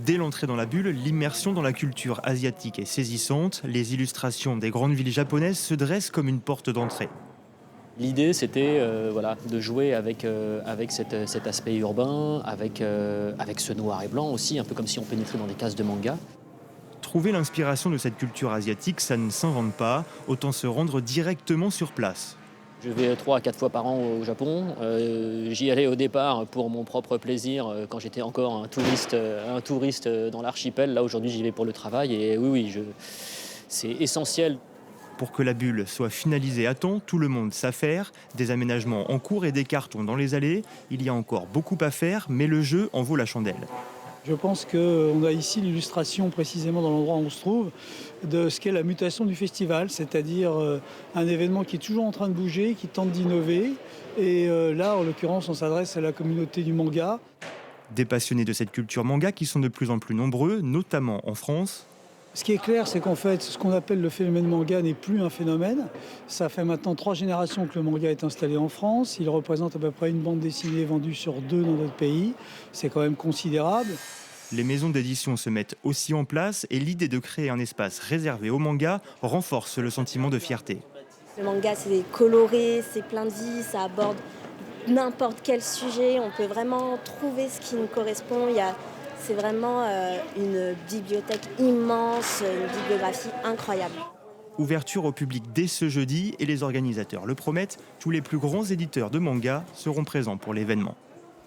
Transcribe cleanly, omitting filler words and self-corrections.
Dès l'entrée dans la bulle, l'immersion dans la culture asiatique est saisissante. Les illustrations des grandes villes japonaises se dressent comme une porte d'entrée. L'idée, c'était voilà, de jouer avec cet aspect urbain, avec ce noir et blanc aussi, un peu comme si on pénétrait dans des cases de manga. Trouver l'inspiration de cette culture asiatique, ça ne s'invente pas, autant se rendre directement sur place. Je vais 3 à 4 fois par an au Japon. J'y allais au départ pour mon propre plaisir quand j'étais encore un touriste dans l'archipel. Là, aujourd'hui, j'y vais pour le travail. Et oui, oui, c'est essentiel. Pour que la bulle soit finalisée à temps, tout le monde s'affaire, des aménagements en cours et des cartons dans les allées. Il y a encore beaucoup à faire, mais le jeu en vaut la chandelle. Je pense qu'on a ici l'illustration précisément dans l'endroit où on se trouve de ce qu'est la mutation du festival, c'est-à-dire un événement qui est toujours en train de bouger, qui tente d'innover. Et là, en l'occurrence, on s'adresse à la communauté du manga. Des passionnés de cette culture manga qui sont de plus en plus nombreux, notamment en France. Ce qui est clair, c'est qu'en fait, ce qu'on appelle le phénomène manga n'est plus un phénomène. Ça fait maintenant 3 générations que le manga est installé en France. Il représente à peu près une bande dessinée vendue sur 2 dans notre pays. C'est quand même considérable. Les maisons d'édition se mettent aussi en place et l'idée de créer un espace réservé au manga renforce le sentiment de fierté. Le manga, c'est coloré, c'est plein de vie, ça aborde n'importe quel sujet. On peut vraiment trouver ce qui nous correspond. C'est vraiment une bibliothèque immense, une bibliographie incroyable. Ouverture au public dès ce jeudi et les organisateurs le promettent, tous les plus grands éditeurs de manga seront présents pour l'événement.